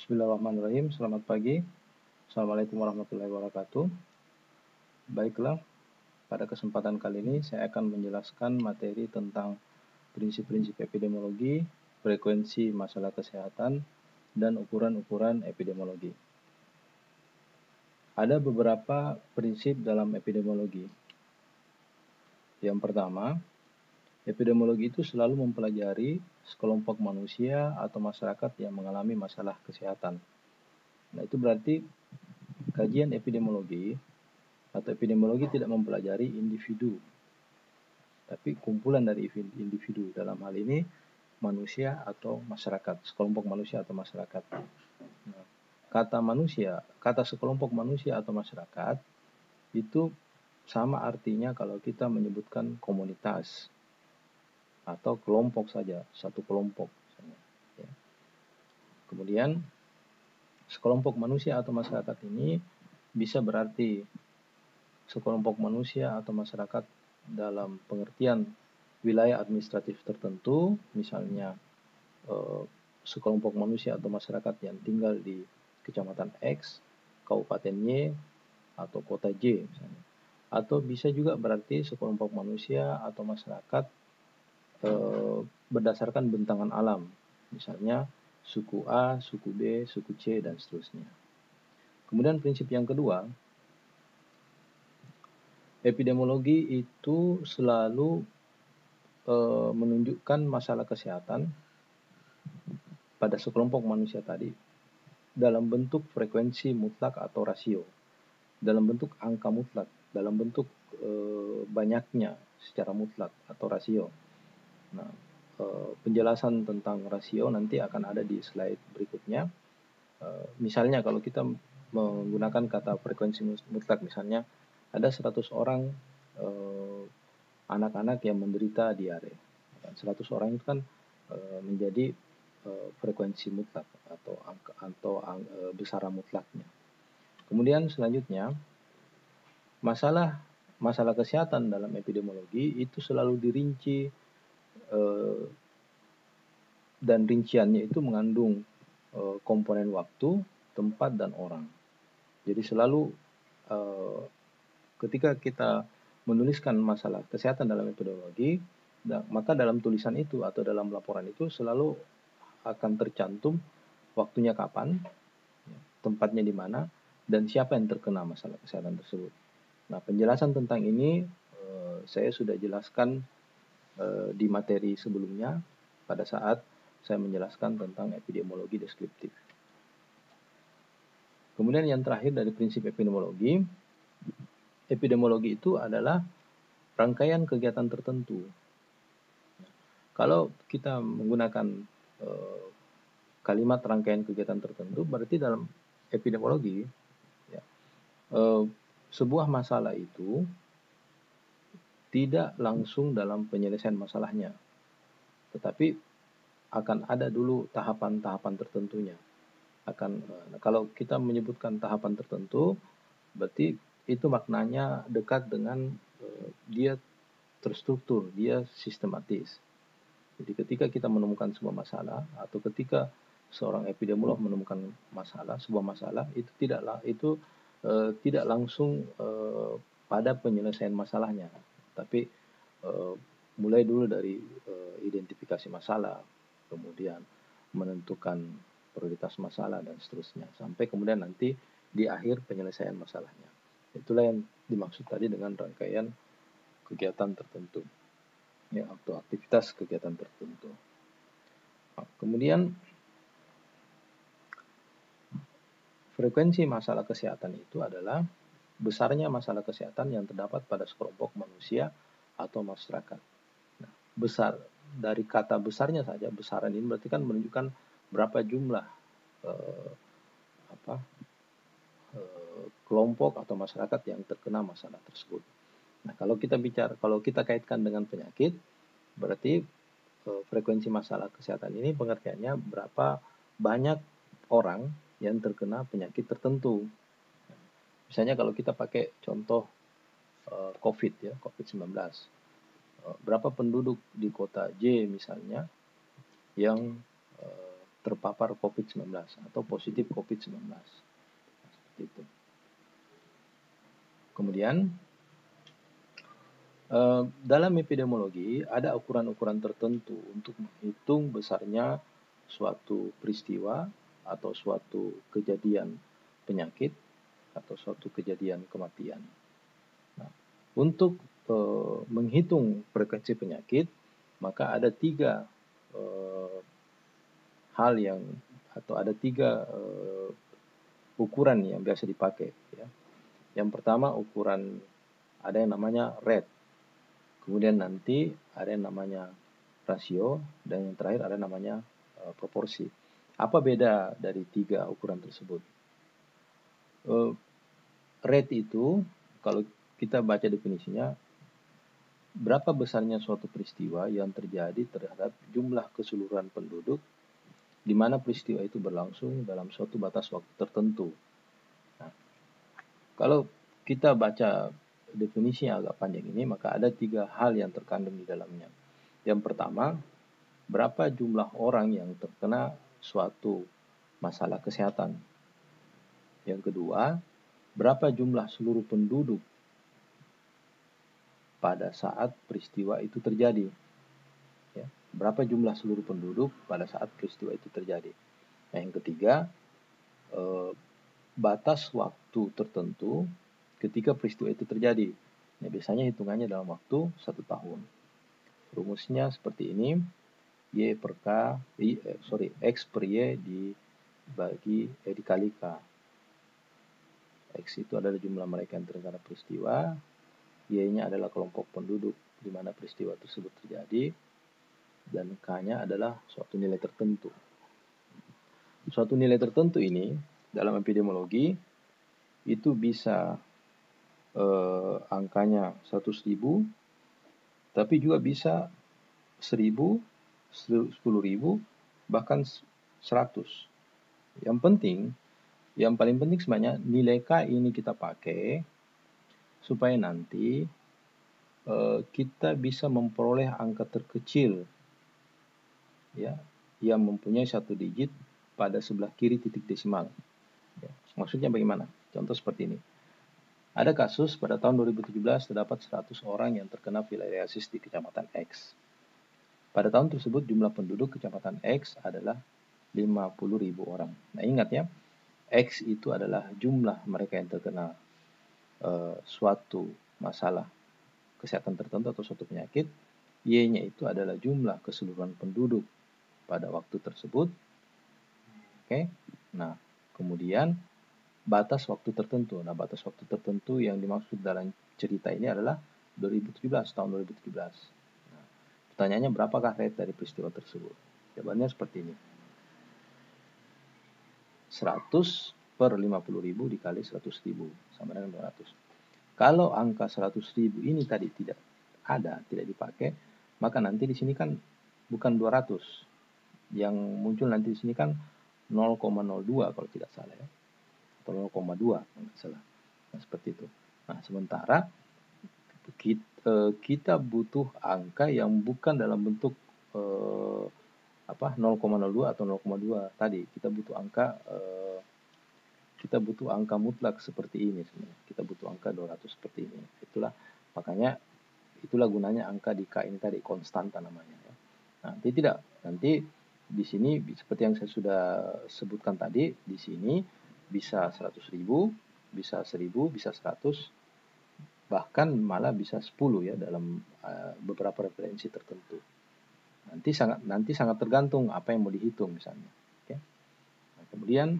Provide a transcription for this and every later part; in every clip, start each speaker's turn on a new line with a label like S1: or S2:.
S1: Bismillahirrahmanirrahim. Selamat pagi. Assalamualaikum warahmatullahi wabarakatuh. Baiklah, pada kesempatan kali ini saya akan menjelaskan materi tentang prinsip-prinsip epidemiologi, frekuensi masalah kesehatan, dan ukuran-ukuran epidemiologi. Ada beberapa prinsip dalam epidemiologi. Yang pertama, epidemiologi itu selalu mempelajari sekelompok manusia atau masyarakat yang mengalami masalah kesehatan. Nah, itu berarti kajian epidemiologi atau epidemiologi tidak mempelajari individu, tapi kumpulan dari individu, dalam hal ini manusia atau masyarakat, sekelompok manusia atau masyarakat. Nah, kata sekelompok manusia atau masyarakat itu sama artinya kalau kita menyebutkan komunitas atau kelompok saja, satu kelompok misalnya. Ya. Kemudian sekelompok manusia atau masyarakat ini bisa berarti sekelompok manusia atau masyarakat dalam pengertian wilayah administratif tertentu, misalnya sekelompok manusia atau masyarakat yang tinggal di kecamatan X, kabupaten Y, atau kota J misalnya. Atau bisa juga berarti sekelompok manusia atau masyarakat berdasarkan bentangan alam, misalnya suku A, suku B, suku C, dan seterusnya. Kemudian prinsip yang kedua, epidemiologi itu selalu menunjukkan masalah kesehatan pada sekelompok manusia tadi dalam bentuk frekuensi mutlak atau rasio, dalam bentuk angka mutlak, dalam bentuk banyaknya secara mutlak atau rasio. Nah, penjelasan tentang rasio nanti akan ada di slide berikutnya. Misalnya kalau kita menggunakan kata frekuensi mutlak, misalnya ada 100 orang anak-anak yang menderita diare. 100 orang itu kan menjadi frekuensi mutlak atau besaran mutlaknya. Kemudian selanjutnya, masalah kesehatan dalam epidemiologi itu selalu dirinci dan rinciannya itu mengandung komponen waktu, tempat, dan orang. Jadi selalu ketika kita menuliskan masalah kesehatan dalam epidemiologi, maka dalam tulisan itu atau dalam laporan itu selalu akan tercantum waktunya kapan, tempatnya di mana, dan siapa yang terkena masalah kesehatan tersebut. Nah, penjelasan tentang ini saya sudah jelaskan di materi sebelumnya pada saat saya menjelaskan tentang epidemiologi deskriptif. Kemudian yang terakhir dari prinsip epidemiologi itu adalah rangkaian kegiatan tertentu. Kalau kita menggunakan kalimat rangkaian kegiatan tertentu, berarti dalam epidemiologi ya, sebuah masalah itu tidak langsung dalam penyelesaian masalahnya, tetapi akan ada dulu tahapan-tahapan tertentunya. Kalau kita menyebutkan tahapan tertentu, berarti itu maknanya dekat dengan dia terstruktur, dia sistematis. Jadi ketika kita menemukan sebuah masalah atau ketika seorang epidemiolog menemukan sebuah masalah itu tidak langsung pada penyelesaian masalahnya, tapi mulai dulu dari identifikasi masalah, kemudian menentukan prioritas masalah dan seterusnya, sampai kemudian nanti di akhir penyelesaian masalahnya. Itulah yang dimaksud tadi dengan rangkaian kegiatan tertentu, ya, atau aktivitas kegiatan tertentu. Nah, kemudian frekuensi masalah kesehatan itu adalah besarnya masalah kesehatan yang terdapat pada sekelompok manusia atau masyarakat. Nah, besar dari kata besarnya saja, besaran ini berarti kan menunjukkan berapa jumlah kelompok atau masyarakat yang terkena masalah tersebut. Nah, kalau kita kaitkan dengan penyakit, berarti frekuensi masalah kesehatan ini pengertiannya berapa banyak orang yang terkena penyakit tertentu. Misalnya kalau kita pakai contoh COVID-19. Berapa penduduk di kota J misalnya yang terpapar COVID-19 atau positif COVID-19. Seperti itu. Kemudian dalam epidemiologi ada ukuran-ukuran tertentu untuk menghitung besarnya suatu peristiwa atau suatu kejadian penyakit atau suatu kejadian kematian. Nah, untuk menghitung frekuensi penyakit, maka ada tiga hal yang atau ada tiga ukuran yang biasa dipakai. Ya. Yang pertama ukuran ada yang namanya rate. Kemudian nanti ada yang namanya rasio, dan yang terakhir ada namanya proporsi. Apa beda dari tiga ukuran tersebut? Rate itu, kalau kita baca definisinya, berapa besarnya suatu peristiwa yang terjadi terhadap jumlah keseluruhan penduduk, di mana peristiwa itu berlangsung dalam suatu batas waktu tertentu. Nah, kalau kita baca definisi yang agak panjang ini, maka ada tiga hal yang terkandung di dalamnya. Yang pertama, berapa jumlah orang yang terkena suatu masalah kesehatan. Yang kedua, berapa jumlah seluruh penduduk pada saat peristiwa itu terjadi. Ya, berapa jumlah seluruh penduduk pada saat peristiwa itu terjadi. Nah, yang ketiga, batas waktu tertentu ketika peristiwa itu terjadi. Nah, biasanya hitungannya dalam waktu 1 tahun. Rumusnya seperti ini, X per Y dikali K. X itu adalah jumlah mereka yang terkena peristiwa, Y-nya adalah kelompok penduduk di mana peristiwa tersebut terjadi, dan K-nya adalah suatu nilai tertentu. Suatu nilai tertentu ini dalam epidemiologi itu bisa angkanya 100.000, tapi juga bisa 1.000, 10.000, bahkan 100. Yang paling penting sebenarnya nilai K ini kita pakai supaya nanti kita bisa memperoleh angka terkecil, ya, yang mempunyai 1 digit pada sebelah kiri titik desimal. Ya, maksudnya bagaimana? Contoh seperti ini. Ada kasus pada tahun 2017 terdapat 100 orang yang terkena filariasis di kecamatan X. Pada tahun tersebut jumlah penduduk kecamatan X adalah 50.000 orang. Nah, ingat ya, X itu adalah jumlah mereka yang terkena suatu masalah kesehatan tertentu atau suatu penyakit. Y-nya itu adalah jumlah keseluruhan penduduk pada waktu tersebut. Oke. Nah, kemudian batas waktu tertentu. Nah, batas waktu tertentu yang dimaksud dalam cerita ini adalah 2017, tahun 2017. Nah, pertanyaannya berapakah rate dari peristiwa tersebut? Jawabannya seperti ini. 100 per 50.000 dikali 100.000 sama dengan 200. Kalau angka 100.000 ini tadi tidak ada, tidak dipakai, maka nanti di sini kan bukan 200. Yang muncul nanti di sini kan 0,02 kalau tidak salah ya. 0,2 nggak salah. Nah, seperti itu. Nah, sementara kita butuh angka yang bukan dalam bentuk 0,02 atau 0,2 tadi. Kita butuh angka mutlak seperti ini sebenarnya. Kita butuh angka 200 seperti ini. Itulah gunanya angka di K ini tadi, konstanta namanya ya. Nanti di sini seperti yang saya sudah sebutkan tadi, di sini bisa 100.000, bisa 1.000, bisa 100, bahkan malah bisa 10 ya dalam beberapa referensi tertentu. Nanti sangat tergantung apa yang mau dihitung misalnya. Okay. Nah, kemudian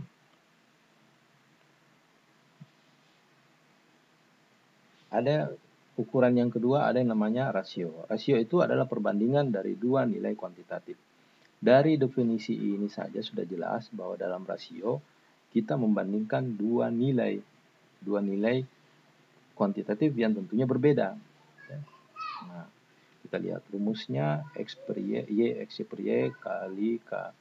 S1: ada ukuran yang kedua, ada yang namanya rasio. Rasio itu adalah perbandingan dari dua nilai kuantitatif. Dari definisi ini saja sudah jelas bahwa dalam rasio kita membandingkan dua nilai kuantitatif yang tentunya berbeda. Nah, kita lihat rumusnya X per Y per Y kali K.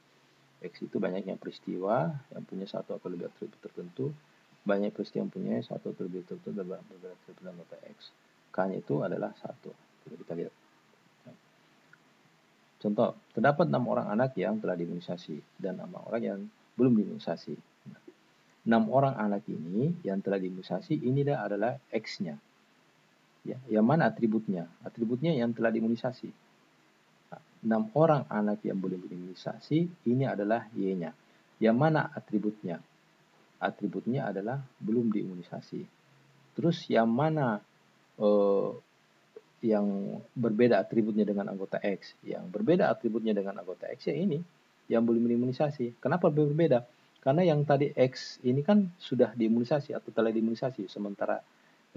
S1: X itu banyaknya peristiwa yang punya satu atau lebih atribut tertentu. Banyak peristiwa yang punya satu atau lebih tertentu dalam atribut data X. K-nya itu adalah 1. Coba kita lihat. Contoh, terdapat 6 orang anak yang telah diimunisasi dan 6 orang yang belum diimunisasi. 6 orang anak ini yang telah diimunisasi ini adalah X-nya. Ya, yang mana atributnya? Atributnya yang telah diimunisasi. 6 orang anak yang belum diimunisasi ini adalah Y-nya. Yang mana atributnya? Atributnya adalah belum diimunisasi. Terus yang mana yang berbeda atributnya dengan anggota X? Yang berbeda atributnya dengan anggota X ya ini yang belum diimunisasi. Kenapa berbeda? Karena yang tadi X ini kan sudah diimunisasi atau telah diimunisasi, sementara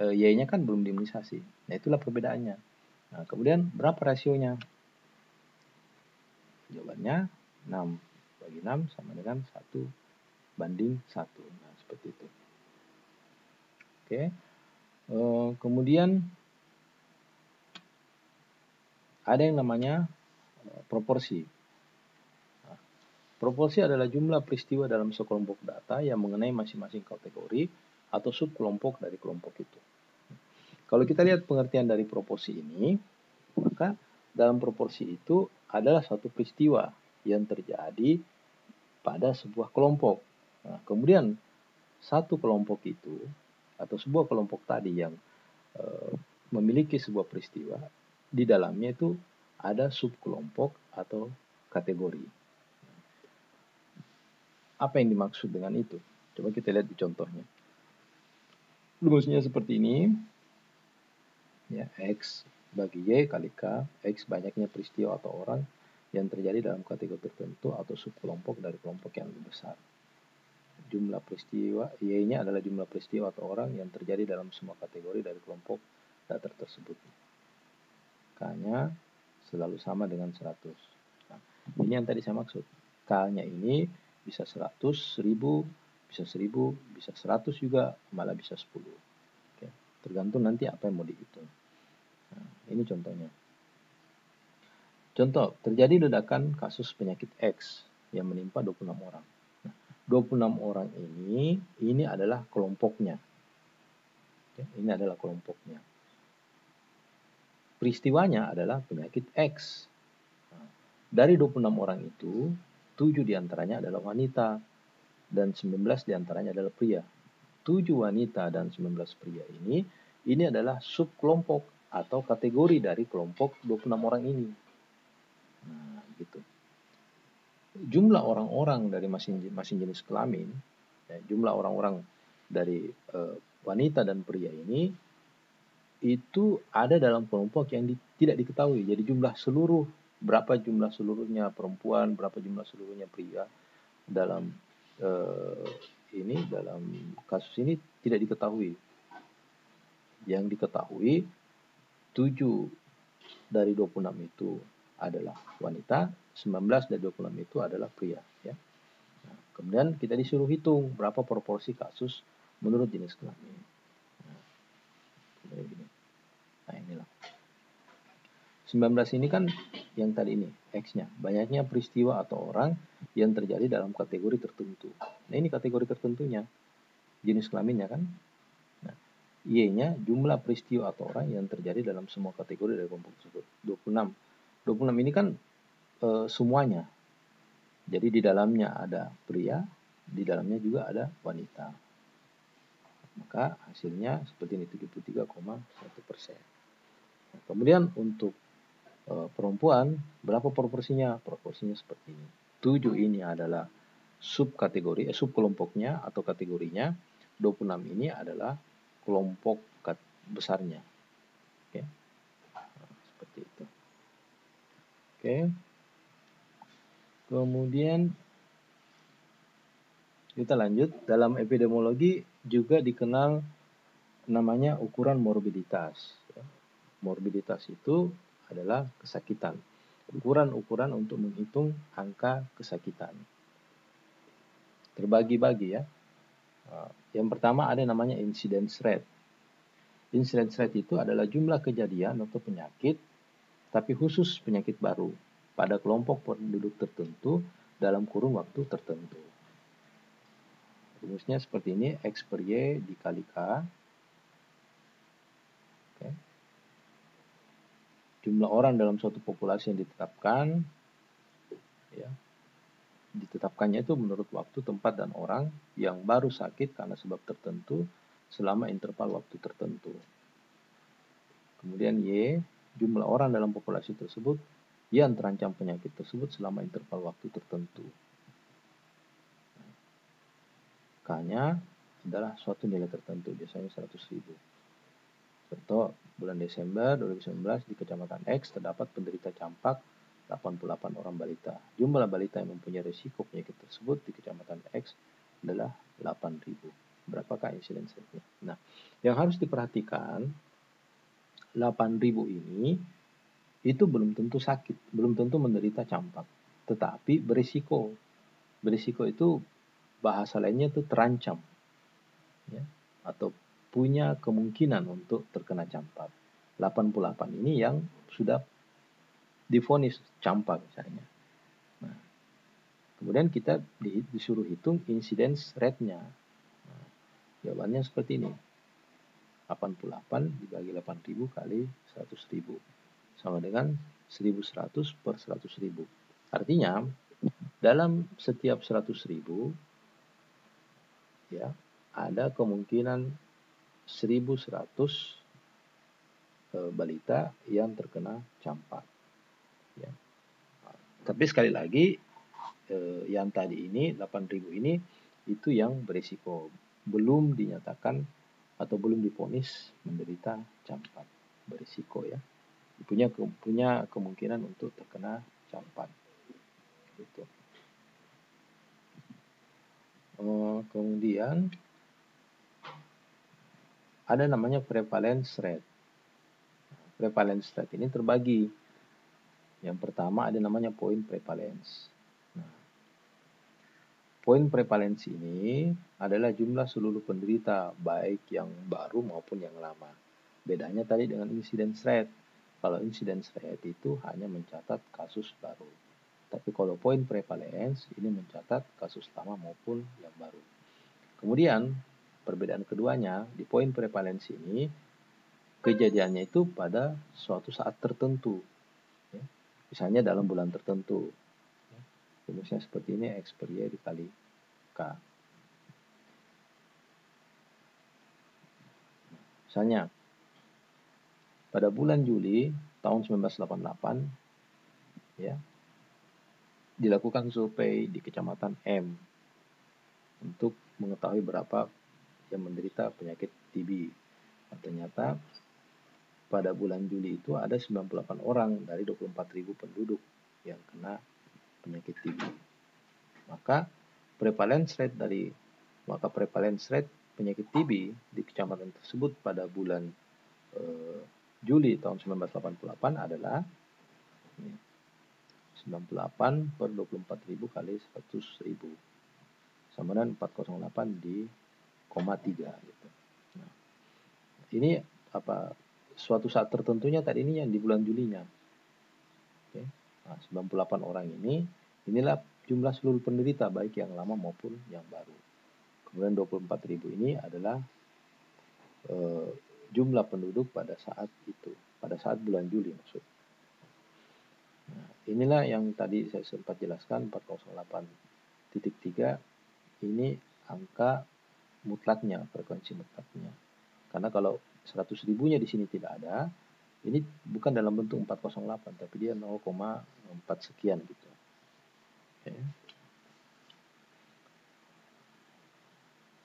S1: Y-nya kan belum diimunisasi. Nah, itulah perbedaannya. Nah, kemudian berapa rasionya? Jawabannya 6 bagi 6 sama dengan 1 banding 1. Nah, seperti itu. Oke. Kemudian ada yang namanya proporsi. Nah, proporsi adalah jumlah peristiwa dalam sekelompok data yang mengenai masing-masing kategori atau subkelompok dari kelompok itu. Kalau kita lihat pengertian dari proporsi ini, maka dalam proporsi itu adalah suatu peristiwa yang terjadi pada sebuah kelompok. Nah, kemudian satu kelompok itu atau sebuah kelompok tadi yang memiliki sebuah peristiwa, di dalamnya itu ada subkelompok atau kategori. Apa yang dimaksud dengan itu? Coba kita lihat di contohnya. Rumusnya seperti ini. Ya, X bagi Y kali K, X banyaknya peristiwa atau orang yang terjadi dalam kategori tertentu atau subkelompok dari kelompok yang lebih besar. Jumlah peristiwa, Y-nya adalah jumlah peristiwa atau orang yang terjadi dalam semua kategori dari kelompok data tersebut. K-nya selalu sama dengan 100. Nah, ini yang tadi saya maksud. K-nya ini bisa 100, 1000, bisa 1000, bisa 100 juga, malah bisa 10. Oke. Tergantung nanti apa yang mau dihitung. Nah, ini contohnya. Contoh, terjadi ledakan kasus penyakit X yang menimpa 26 orang. 26 orang ini adalah kelompoknya. Ini adalah kelompoknya. Peristiwanya adalah penyakit X. Dari 26 orang itu, 7 diantaranya adalah wanita dan 19 diantaranya adalah pria. 7 wanita dan 19 pria ini adalah subkelompok atau kategori dari kelompok 26 orang ini. Nah, gitu. Jumlah orang-orang dari masing jenis kelamin, ya, jumlah orang-orang dari wanita dan pria ini itu ada dalam kelompok yang tidak diketahui. Jadi berapa jumlah seluruhnya perempuan, berapa jumlah seluruhnya pria dalam dalam kasus ini tidak diketahui. Yang diketahui 7 dari 26 itu adalah wanita, 19 dari 26 itu adalah pria. Ya. Nah, kemudian kita disuruh hitung berapa proporsi kasus menurut jenis kelamin. Nah, inilah. 19 ini kan yang tadi ini, X-nya. Banyaknya peristiwa atau orang yang terjadi dalam kategori tertentu. Nah, ini kategori tertentunya. Jenis kelaminnya kan. Nah, Y-nya jumlah peristiwa atau orang yang terjadi dalam semua kategori dari kelompok tersebut. 26. 26 ini kan semuanya. Jadi di dalamnya ada pria, di dalamnya juga ada wanita. Maka hasilnya seperti ini, 73,1%. Nah, kemudian untuk perempuan, berapa proporsinya? Proporsinya seperti ini. 7 ini adalah subkelompoknya atau kategorinya. 26 ini adalah kelompok besarnya. Oke. Nah, seperti itu. Oke. Kemudian kita lanjut, dalam epidemiologi juga dikenal namanya ukuran morbiditas. Morbiditas itu adalah kesakitan. Ukuran-ukuran untuk menghitung angka kesakitan. Terbagi-bagi ya. Yang pertama ada namanya incidence rate. Incidence rate itu adalah jumlah kejadian atau penyakit, tapi khusus penyakit baru pada kelompok penduduk tertentu dalam kurun waktu tertentu. Rumusnya seperti ini, X per Y dikali K. Oke. Jumlah orang dalam suatu populasi yang ditetapkan Ya. Ditetapkannya itu menurut waktu, tempat, dan orang yang baru sakit karena sebab tertentu selama interval waktu tertentu. Kemudian Y, jumlah orang dalam populasi tersebut yang terancam penyakit tersebut selama interval waktu tertentu. K-nya adalah suatu nilai tertentu, biasanya 100.000. Contoh, bulan Desember 2019 di Kecamatan X terdapat penderita campak 88 orang balita. Jumlah balita yang mempunyai risiko penyakit tersebut di Kecamatan X adalah 8.000. Berapakah insidence rate-nya? Nah, yang harus diperhatikan, 8.000 ini itu belum tentu sakit, belum tentu menderita campak, tetapi berisiko. Berisiko itu bahasa lainnya itu terancam, ya, atau punya kemungkinan untuk terkena campak. 88 ini yang sudah divonis campak misalnya. Nah, kemudian kita disuruh hitung incidence rate-nya. Nah, jawabannya seperti ini. 88 dibagi 8.000 kali 100.000 sama dengan 1.100 per 100.000. Artinya, dalam setiap 100.000 ya, ada kemungkinan 1.100 balita yang terkena campak. Ya. Tapi sekali lagi, yang tadi ini 8.000 ini itu yang berisiko, belum dinyatakan atau belum divonis menderita campak, berisiko ya, punya kemungkinan untuk terkena campak. Gitu. Kemudian ada namanya prevalence rate. Prevalence rate ini terbagi. Yang pertama ada namanya point prevalence. Nah, poin prevalensi ini adalah jumlah seluruh penderita, baik yang baru maupun yang lama. Bedanya tadi dengan incidence rate. Kalau incidence rate itu hanya mencatat kasus baru. Tapi kalau poin prevalence ini mencatat kasus lama maupun yang baru. Kemudian perbedaan keduanya, di poin prevalensi ini kejadiannya itu pada suatu saat tertentu. Ya. Misalnya dalam bulan tertentu. Ya. Rumusnya seperti ini, X per Y dikali K. Misalnya, pada bulan Juli tahun 1988, ya, dilakukan survei di Kecamatan M untuk mengetahui berapa yang menderita penyakit TB. Nah, ternyata pada bulan Juli itu ada 98 orang dari 24.000 penduduk yang kena penyakit TB. Maka prevalence rate penyakit TB di kecamatan tersebut pada bulan Juli tahun 1988 adalah 98 per 24.000 kali 100.000 sama dengan 408 di koma 3 gitu. Nah, ini suatu saat tertentunya tadi ini yang di bulan Julinya. Oke. Nah, 98 orang inilah jumlah seluruh penderita baik yang lama maupun yang baru. Kemudian 24.000 ini adalah jumlah penduduk pada saat itu, pada saat bulan Juli maksud. Nah, inilah yang tadi saya sempat jelaskan, 408.3 ini angka mutlaknya, frekuensi mutlaknya. Karena kalau 100.000-nya di sini tidak ada, ini bukan dalam bentuk 408, tapi dia 0,4 sekian gitu. Oke.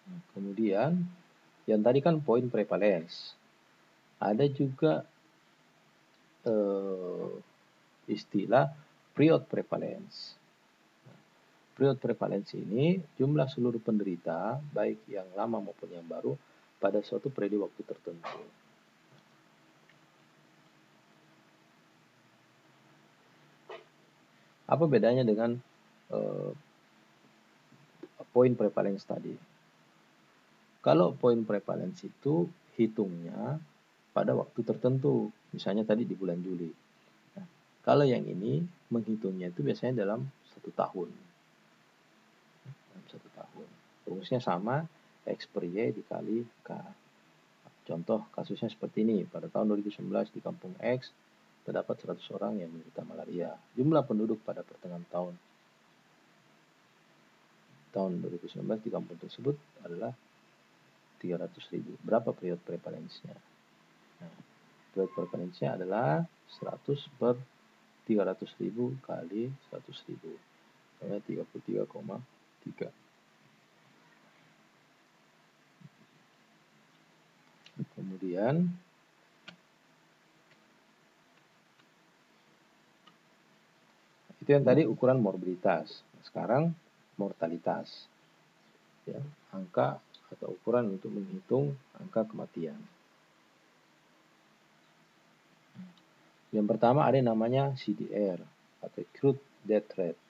S1: Nah, kemudian yang tadi kan poin prevalence. Ada juga istilah period prevalence. Period prevalence ini jumlah seluruh penderita, baik yang lama maupun yang baru, pada suatu periode waktu tertentu. Apa bedanya dengan poin prevalence tadi? Kalau poin prevalence itu hitungnya pada waktu tertentu, misalnya tadi di bulan Juli. Nah, kalau yang ini menghitungnya itu biasanya dalam 1 tahun. Dalam 1 tahun. Rumusnya sama, X per Y dikali K. Contoh kasusnya seperti ini. Pada tahun 2019 di Kampung X terdapat 100 orang yang menderita malaria. Jumlah penduduk pada pertengahan tahun tahun 2019 di kampung tersebut adalah 300.000. Berapa periode prevalensinya? Nah, periode prevalensinya adalah 100 per 300.000 kali 100.000. Saya 33,3. Kemudian itu yang tadi ukuran morbiditas. Sekarang mortalitas. Ya, angka atau ukuran untuk menghitung angka kematian. Yang pertama ada yang namanya CDR atau Crude Death Rate.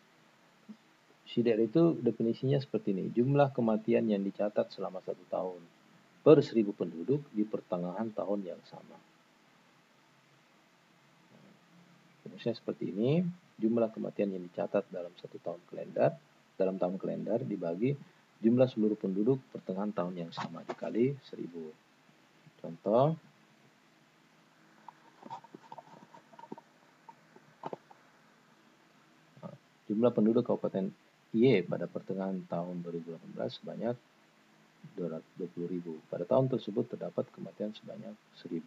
S1: CDR itu definisinya seperti ini, jumlah kematian yang dicatat selama 1 tahun per 1000 penduduk di pertengahan tahun yang sama. Rumusnya seperti ini, jumlah kematian yang dicatat dalam 1 tahun kalender, dalam tahun kalender dibagi jumlah seluruh penduduk pertengahan tahun yang sama dikali 1000. Contoh, jumlah penduduk Kabupaten Y pada pertengahan tahun 2018 sebanyak 220.000. Pada tahun tersebut terdapat kematian sebanyak 1000.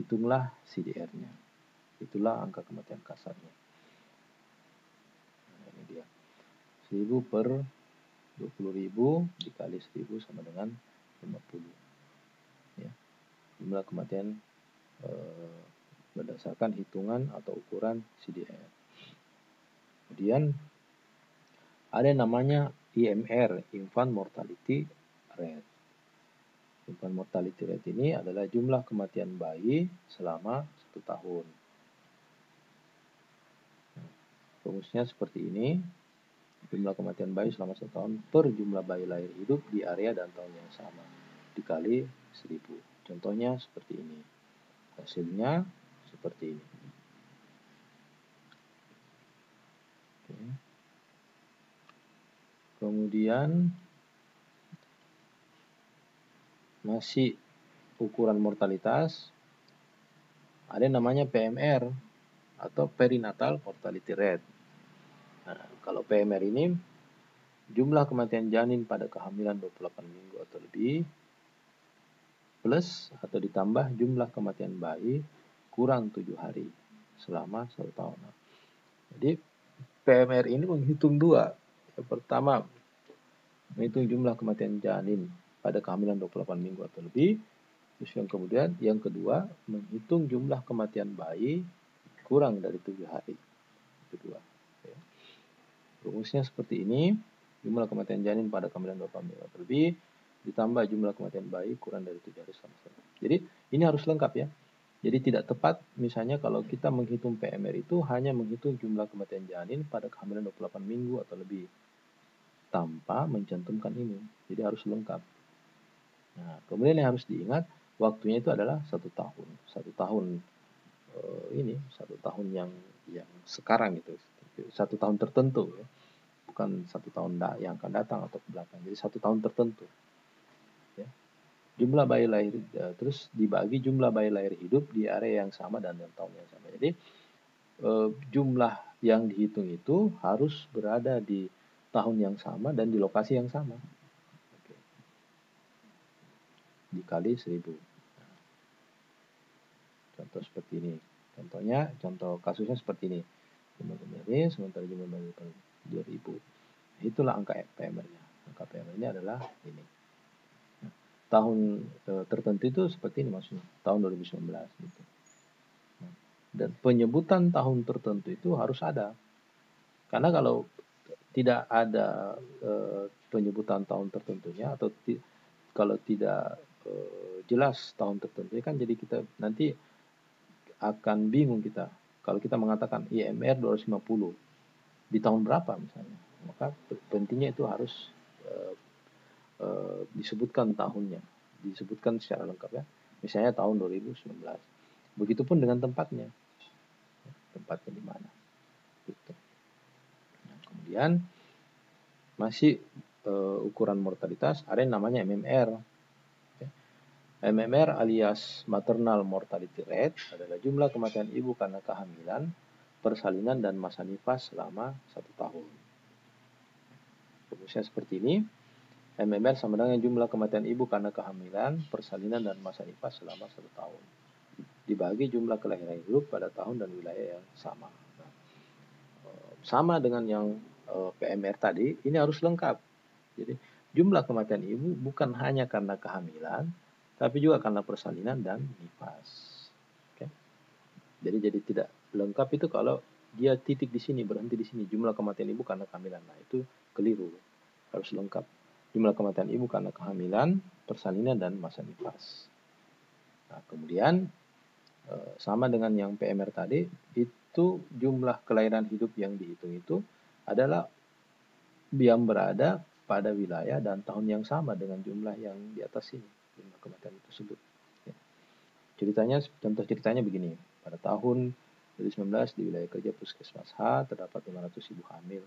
S1: Hitunglah CDR-nya. Itulah angka kematian kasarnya. Nah, ini dia. 1000 per 20.000 dikali 1000 sama dengan 50. Ya. Jumlah kematian berdasarkan hitungan atau ukuran CDR. Kemudian ada yang namanya IMR, Infant Mortality Rate. Infant Mortality Rate ini adalah jumlah kematian bayi selama 1 tahun. Rumusnya seperti ini, jumlah kematian bayi selama 1 tahun per jumlah bayi lahir hidup di area dan tahun yang sama dikali 1000. Contohnya seperti ini. Hasilnya seperti ini. Oke. Kemudian masih ukuran mortalitas, ada yang namanya PMR atau Perinatal Mortality Rate. Nah, kalau PMR ini jumlah kematian janin pada kehamilan 28 minggu atau lebih plus atau ditambah jumlah kematian bayi kurang 7 hari selama 1 tahun. Jadi PMR ini menghitung 2. Yang pertama menghitung jumlah kematian janin pada kehamilan 28 minggu atau lebih. Terus yang kedua menghitung jumlah kematian bayi kurang dari 7 hari. Kedua. Rumusnya seperti ini, jumlah kematian janin pada kehamilan 28 minggu atau lebih ditambah jumlah kematian bayi kurang dari 7 hari selama 1 tahun. Jadi ini harus lengkap ya. Jadi tidak tepat misalnya kalau kita menghitung PMR itu hanya menghitung jumlah kematian janin pada kehamilan 28 minggu atau lebih tanpa mencantumkan ini. Jadi harus lengkap. Nah, kemudian yang harus diingat waktunya itu adalah 1 tahun. 1 tahun ini 1 tahun yang sekarang gitu. 1 tahun tertentu ya. Bukan 1 tahun yang akan datang atau ke belakang. Jadi 1 tahun tertentu. Ya. Jumlah bayi lahir terus dibagi jumlah bayi lahir hidup di area yang sama dan tahun yang sama. Jadi jumlah yang dihitung itu harus berada di tahun yang sama dan di lokasi yang sama. Oke. Dikali 1000. Nah, contoh seperti ini. Contohnya, contoh kasusnya seperti ini. Ini sementara jumlah bayi 2000. Itulah angka PMR-nya. Angka PMR-nya adalah ini. Nah, tahun tertentu itu seperti ini maksudnya. Tahun 2019 gitu. Nah, dan penyebutan tahun tertentu itu harus ada. Karena kalau tidak ada penyebutan tahun tertentunya atau kalau tidak jelas tahun tertentu kan jadi kita nanti akan bingung kita kalau kita mengatakan IMR 250 di tahun berapa misalnya, maka pentingnya itu harus disebutkan tahunnya, disebutkan secara lengkap ya, misalnya tahun 2019. Begitupun dengan tempatnya di mana gitu. Nah, kemudian masih ukuran mortalitas ada yang namanya MMR. MMR alias Maternal Mortality Rate adalah jumlah kematian ibu karena kehamilan, persalinan, dan masa nifas selama 1 tahun. Rumusnya seperti ini. MMR sama dengan jumlah kematian ibu karena kehamilan, persalinan, dan masa nifas selama 1 tahun. Dibagi jumlah kelahiran hidup pada tahun dan wilayah yang sama. Nah, sama dengan yang PMR tadi, ini harus lengkap. Jadi jumlah kematian ibu bukan hanya karena kehamilan, tapi juga karena persalinan dan nifas. Oke. Jadi tidak lengkap itu kalau dia titik di sini, berhenti di sini, jumlah kematian ibu karena kehamilan. Nah, itu keliru. Harus lengkap. Jumlah kematian ibu karena kehamilan, persalinan, dan masa nifas. Nah, kemudian sama dengan yang PMR tadi, itu jumlah kelahiran hidup yang dihitung itu adalah yang berada pada wilayah dan tahun yang sama dengan jumlah yang di atas ini, jumlah kematian tersebut. Ya. Contoh ceritanya begini. Pada tahun 2019 di wilayah kerja Puskesmas H terdapat 500 ibu hamil.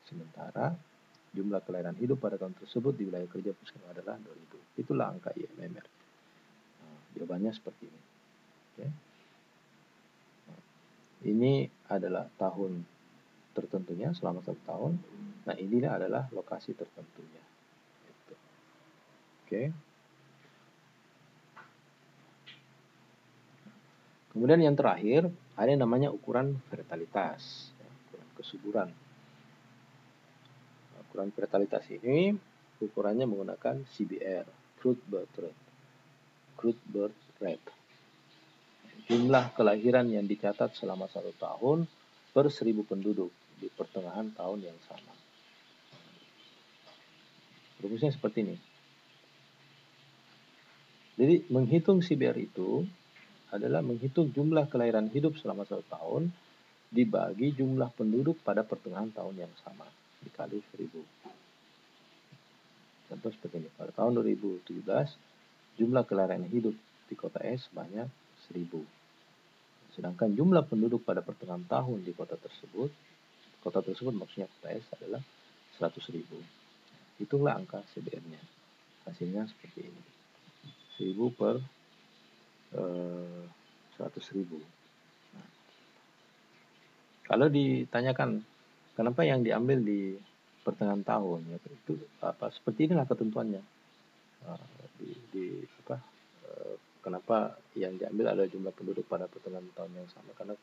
S1: Sementara jumlah kelahiran hidup pada tahun tersebut di wilayah kerja Puskesmas adalah 2000. Itulah angka IMMR. Nah, jawabannya seperti ini. Oke. Nah, ini adalah tahun tertentunya selama 1 tahun. Nah, inilah adalah lokasi tertentunya. Gitu. Oke. Kemudian yang terakhir, ada yang namanya ukuran fertilitas, ukuran kesuburan. Ukuran fertilitas ini ukurannya menggunakan CBR, Crude Birth Rate. Jumlah kelahiran yang dicatat selama 1 tahun per 1000 penduduk di pertengahan tahun yang sama. Rumusnya seperti ini. Jadi menghitung CBR itu adalah menghitung jumlah kelahiran hidup selama 1 tahun dibagi jumlah penduduk pada pertengahan tahun yang sama dikali 1000. Contoh seperti ini. Pada tahun 2017 jumlah kelahiran hidup di kota S sebanyak 1000. Sedangkan jumlah penduduk pada pertengahan tahun di kota tersebut maksudnya kota S adalah 100.000. Hitunglah angka CBR-nya. Hasilnya seperti ini. 1000 per 100.000. Nah, kalau ditanyakan kenapa yang diambil di pertengahan tahun, ya, itu seperti inilah ketentuannya. Kenapa yang diambil adalah jumlah penduduk pada pertengahan tahun yang sama, karena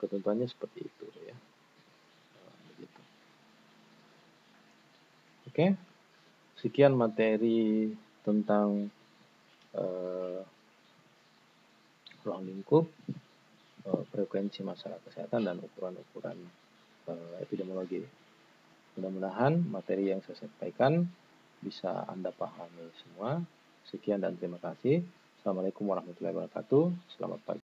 S1: ketentuannya seperti itu, ya. Begitu. Oke, sekian materi tentang ruang lingkup, frekuensi masalah kesehatan, dan ukuran-ukuran epidemiologi. Mudah-mudahan materi yang saya sampaikan bisa Anda pahami semua. Sekian dan terima kasih. Assalamualaikum warahmatullahi wabarakatuh. Selamat pagi.